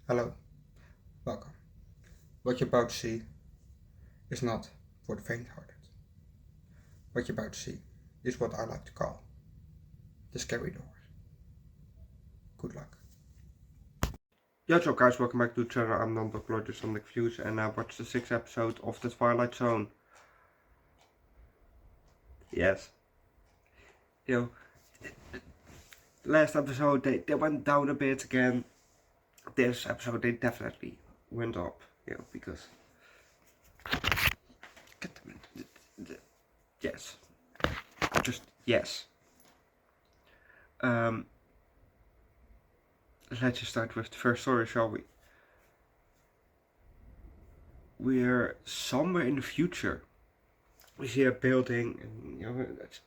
Hello, welcome. What you're about to see is not for the faint-hearted. What you're about to see is what I like to call the scary doors. Good luck. Yo, what's up guys, welcome back to the channel. I'm Underdog Eats Views and I watched the 6th episode of the Twilight Zone. Yes. You know, last episode they went down a bit again. This episode they definitely went up, because yes. Just yes. Let's just start with the first story, shall we? We're somewhere in the future. We see a building, and it's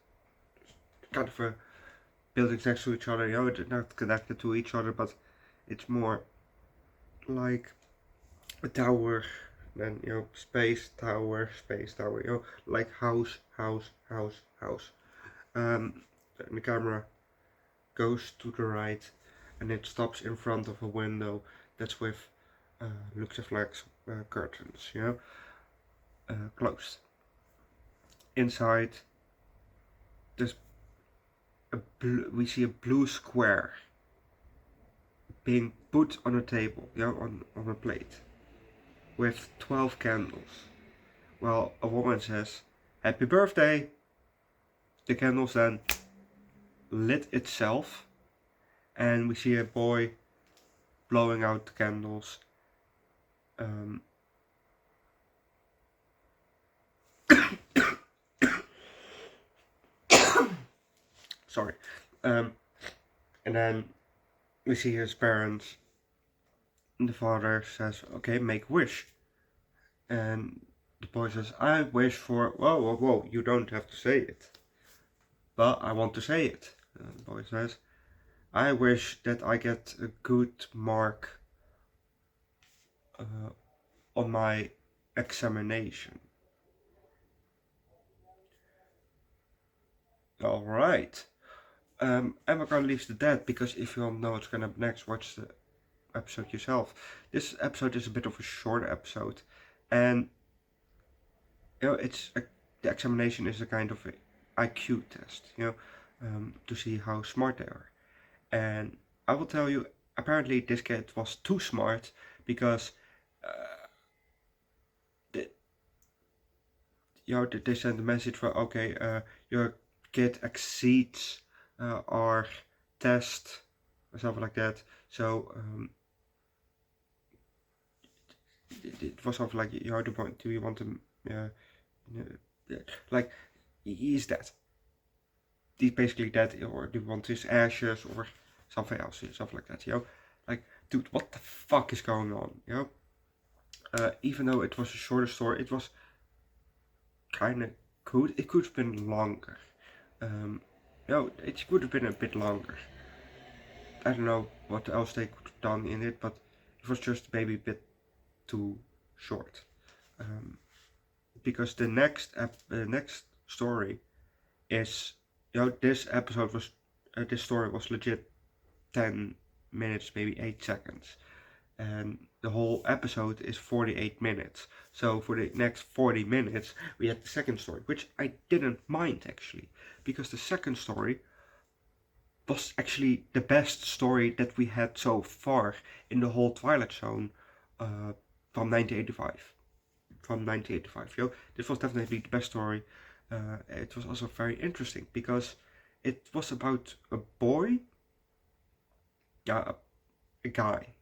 kind of a buildings next to each other. They're not connected to each other, but it's more like a tower, then space tower, like house. And the camera goes to the right, and it stops in front of a window that's with looks like curtains, closed. Inside, there's we see a blue square being put on a table, on a plate, with 12 candles. Well, a woman says, "Happy birthday!" The candles then lit itself, and we see a boy blowing out the candles. Sorry. And then we see his parents. And the father says, "Okay, make a wish." And the boy says, "I wish for..." Whoa, you don't have to say it. "But I want to say it." The boy says, "I wish that I get a good mark on my examination." Alright. And we're gonna leave it at that, because if you don't know what's gonna happen next, watch the episode yourself. This episode is a bit of a short episode, and the examination is a kind of a IQ test, to see how smart they are. And I will tell you, apparently this kid was too smart, because they sent a message for, okay, your kid exceeds our test or something like that. So it was something like, do you want to like, he's dead. He's basically dead, or do you want his ashes or something else, something like that, like, dude, what the fuck is going on, even though it was a shorter story, it was kind of good. It could have been longer. It could have been a bit longer. I don't know what else they could have done in it, but it was just maybe a bit too short. Because the next story is, this episode was, this story was legit 10 minutes, maybe 8 seconds. And the whole episode is 48 minutes. So for the next 40 minutes, we had the second story, which I didn't mind actually, because the second story was actually the best story that we had so far in the whole Twilight Zone from 1985. This was definitely the best story. It was also very interesting because it was about a boy, a guy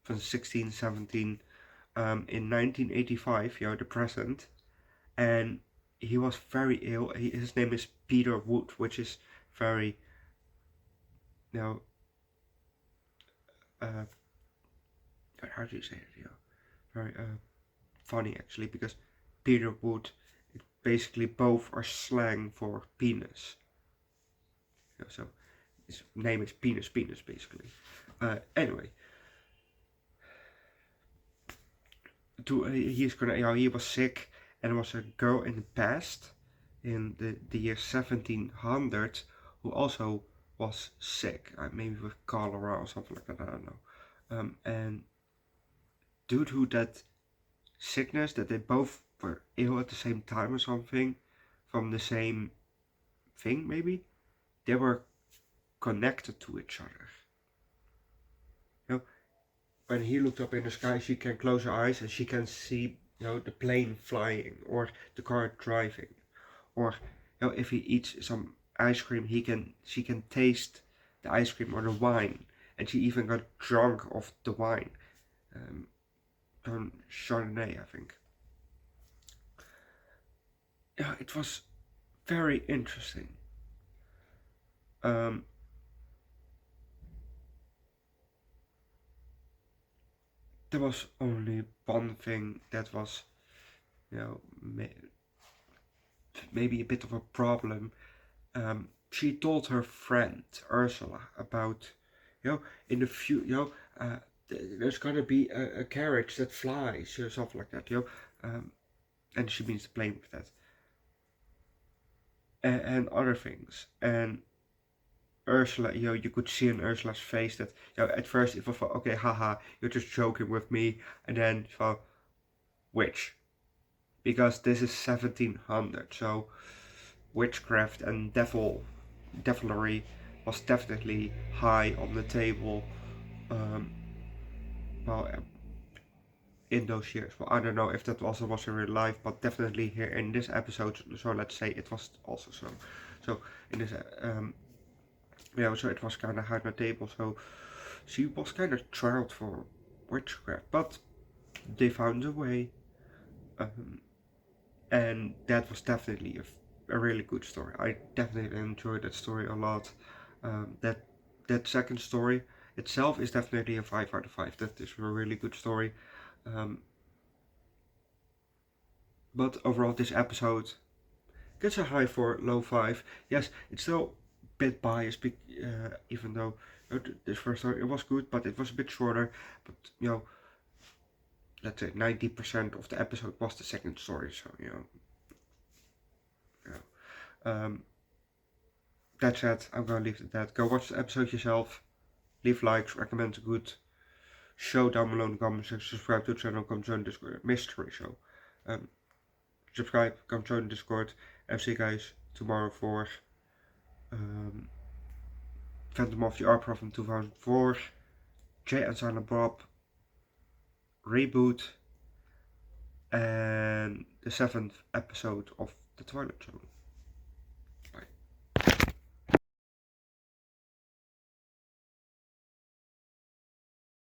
from 16, 17, in 1985, the present, and he was very ill. His name is Peter Wood, which is very, how do you say it? Very funny actually, because Peter Wood, basically both are slang for penis. So his name is penis, basically. Anyway, he was sick, and there was a girl in the past, in the year 1700, who also was sick, maybe with cholera or something like that, I don't know. And due to that sickness, that they both were ill at the same time or something, from the same thing maybe, they were connected to each other. You know, when he looked up in the sky, she can close her eyes and she can see, the plane flying or the car driving, or if he eats some ice cream, she can taste the ice cream or the wine, and she even got drunk of the wine, Chardonnay, I think. Yeah, it was very interesting. Um, there was only one thing that was, you know, maybe a bit of a problem. She told her friend Ursula about, in the future, there's gonna be a carriage that flies or something like that, and she means to play with that, and other things. And Ursula, you could see in Ursula's face that, at first it was like, okay, haha, you're just joking with me, and then she thought, which? Because this is 1700, so witchcraft and devilry was definitely high on the table. Um, well, in those years. Well, I don't know if that also was in real life, but definitely here in this episode. So let's say it was also so. So in this, so it was kind of high on the table. So she was kind of trialed for witchcraft, but they found a way, and that was definitely a really good story. I definitely enjoyed that story a lot. That second story itself is definitely a 5 out of 5. That is a really good story. But overall, this episode gets a high 4, low 5. Yes, it's still a bit biased, even though this first story it was good, but it was a bit shorter. But let's say 90% of the episode was the second story. So that's it. I'm gonna leave it at that. Go watch the episode yourself. Leave likes, recommend a good show down below in the comment section. Subscribe to the channel. Come join the Discord mystery show. Subscribe, come join the Discord, and see you guys tomorrow for Phantom of the Opera from 2004, Jay and Silent Bob reboot, and the 7th episode of the Twilight Zone.